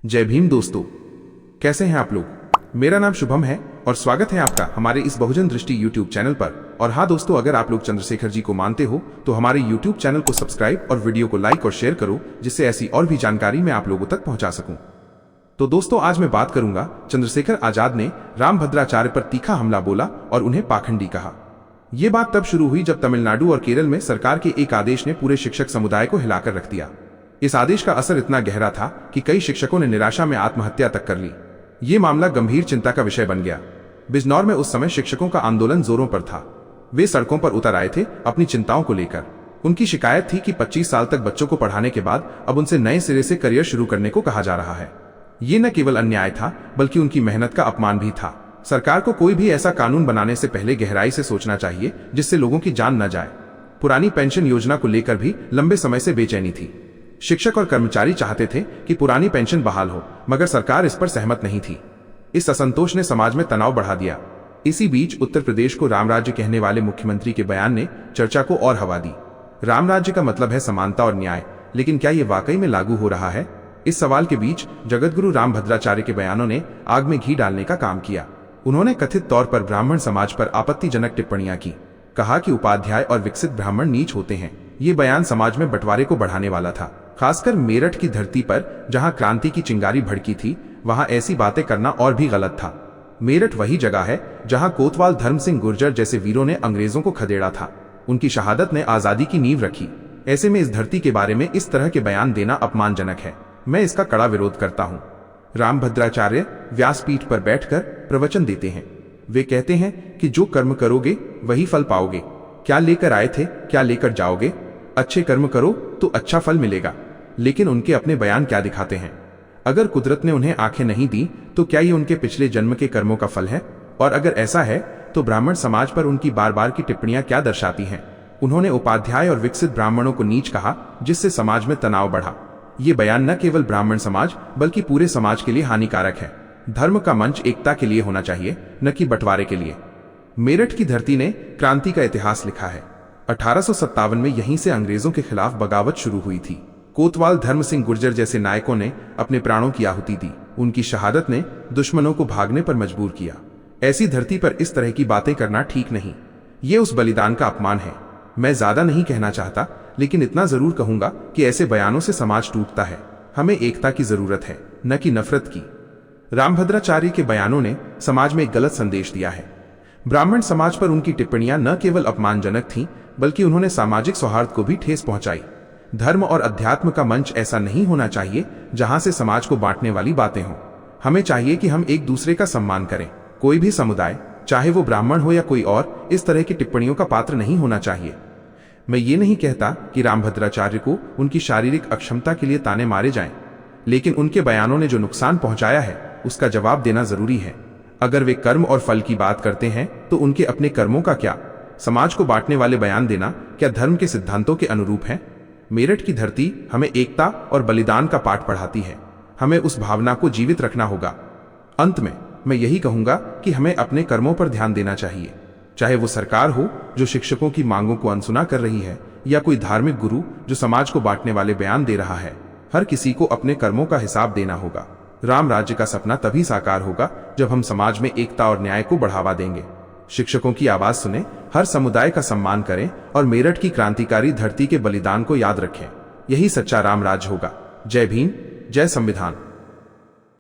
जय भीम दोस्तों, कैसे हैं आप लोग। मेरा नाम शुभम है और स्वागत है आपका हमारे इस बहुजन दृष्टि यूट्यूब चैनल पर। और हाँ दोस्तों, अगर आप लोग चंद्रशेखर जी को मानते हो तो हमारे यूट्यूब चैनल को सब्सक्राइब और वीडियो को लाइक और शेयर करो, जिससे ऐसी और भी जानकारी मैं आप लोगों तक पहुंचा सकूं। तो दोस्तों, आज मैं बात करूंगा चंद्रशेखर आजाद ने रामभद्राचार्य पर तीखा हमला बोला और उन्हें पाखंडी कहा। ये बात तब शुरू हुई जब तमिलनाडु और केरल में सरकार के एक आदेश ने पूरे शिक्षक समुदाय को हिलाकर रख दिया। इस आदेश का असर इतना गहरा था कि कई शिक्षकों ने निराशा में आत्महत्या तक कर ली। ये मामला गंभीर चिंता का विषय बन गया। बिजनौर में उस समय शिक्षकों का आंदोलन जोरों पर था। वे सड़कों पर उतर आए थे अपनी चिंताओं को लेकर। उनकी शिकायत थी कि 25 साल तक बच्चों को पढ़ाने के बाद अब उनसे नए सिरे से करियर शुरू करने को कहा जा रहा है। ये न केवल अन्याय था बल्कि उनकी मेहनत का अपमान भी था। सरकार को कोई भी ऐसा कानून बनाने से पहले गहराई से सोचना चाहिए जिससे लोगों की जान न जाए। पुरानी पेंशन योजना को लेकर भी लंबे समय से बेचैनी थी। शिक्षक और कर्मचारी चाहते थे कि पुरानी पेंशन बहाल हो, मगर सरकार इस पर सहमत नहीं थी। इस असंतोष ने समाज में तनाव बढ़ा दिया। इसी बीच उत्तर प्रदेश को रामराज्य कहने वाले मुख्यमंत्री के बयान ने चर्चा को और हवा दी। रामराज्य का मतलब है समानता और न्याय, लेकिन क्या ये वाकई में लागू हो रहा है? इस सवाल के बीच जगतगुरु रामभद्राचार्य के बयानों ने आग में घी डालने का काम किया। उन्होंने कथित तौर पर ब्राह्मण समाज पर आपत्तिजनक टिप्पणियां की। कहा कि उपाध्याय और विकसित ब्राह्मण नीच होते हैं। ये बयान समाज में बंटवारे को बढ़ाने वाला था। खासकर मेरठ की धरती पर जहां क्रांति की चिंगारी भड़की थी, वहां ऐसी बातें करना और भी गलत था। मेरठ वही जगह है जहां कोतवाल धर्म सिंह गुर्जर जैसे वीरों ने अंग्रेजों को खदेड़ा था। उनकी शहादत ने आजादी की नींव रखी। ऐसे में इस धरती के बारे में इस तरह के बयान देना अपमानजनक है। मैं इसका कड़ा विरोध करता हूं। रामभद्राचार्य व्यासपीठ पर बैठकर प्रवचन देते हैं। वे कहते हैं कि जो कर्म करोगे वही फल पाओगे। क्या लेकर आए थे, क्या लेकर जाओगे। अच्छे कर्म करो तो अच्छा फल मिलेगा। लेकिन उनके अपने बयान क्या दिखाते हैं? अगर कुदरत ने उन्हें आंखें नहीं दी तो क्या ये उनके पिछले जन्म के कर्मों का फल है? और अगर ऐसा है तो ब्राह्मण समाज पर उनकी बार बार की टिप्पणियां क्या दर्शाती हैं? उन्होंने उपाध्याय और विकसित ब्राह्मणों को नीच कहा, जिससे समाज में तनाव बढ़ा। ये बयान न केवल ब्राह्मण समाज बल्कि पूरे समाज के लिए हानिकारक है। धर्म का मंच एकता के लिए होना चाहिए, न कि बंटवारे के लिए। मेरठ की धरती ने क्रांति का इतिहास लिखा है। 1857 में यहीं से अंग्रेजों के खिलाफ बगावत शुरू हुई थी। कोतवाल धर्म सिंह गुर्जर जैसे नायकों ने अपने प्राणों की आहुति दी। उनकी शहादत ने दुश्मनों को भागने पर मजबूर किया। ऐसी धरती पर इस तरह की बातें करना ठीक नहीं। ये उस बलिदान का अपमान है। मैं ज्यादा नहीं कहना चाहता, लेकिन इतना जरूर कहूंगा कि ऐसे बयानों से समाज टूटता है। हमें एकता की जरूरत है, न कि नफरत की। रामभद्राचार्य के बयानों ने समाज में एक गलत संदेश दिया है। ब्राह्मण समाज पर उनकी टिप्पणियां न केवल अपमानजनक थीं, बल्कि उन्होंने सामाजिक सौहार्द को भी ठेस पहुंचाई। धर्म और अध्यात्म का मंच ऐसा नहीं होना चाहिए जहां से समाज को बांटने वाली बातें हों। हमें चाहिए कि हम एक दूसरे का सम्मान करें। कोई भी समुदाय, चाहे वो ब्राह्मण हो या कोई और, इस तरह की टिप्पणियों का पात्र नहीं होना चाहिए। मैं ये नहीं कहता कि रामभद्राचार्य को उनकी शारीरिक अक्षमता के लिए ताने मारे जाएं, लेकिन उनके बयानों ने जो नुकसान पहुंचाया है उसका जवाब देना जरूरी है। अगर वे कर्म और फल की बात करते हैं तो उनके अपने कर्मों का क्या? समाज को बांटने वाले बयान देना क्या धर्म के सिद्धांतों के अनुरूप है? मेरठ की धरती हमें एकता और बलिदान का पाठ पढ़ाती है। हमें उस भावना को जीवित रखना होगा। अंत में मैं यही कहूंगा कि हमें अपने कर्मों पर ध्यान देना चाहिए। चाहे वो सरकार हो जो शिक्षकों की मांगों को अनसुना कर रही है, या कोई धार्मिक गुरु जो समाज को बांटने वाले बयान दे रहा है। हर किसी को अपने कर्मों का हिसाब देना होगा। राम राज्य का सपना तभी साकार होगा जब हम समाज में एकता और न्याय को बढ़ावा देंगे। शिक्षकों की आवाज सुने, हर समुदाय का सम्मान करें और मेरठ की क्रांतिकारी धरती के बलिदान को याद रखें। यही सच्चा राम राज होगा। जय भीम, जय संविधान।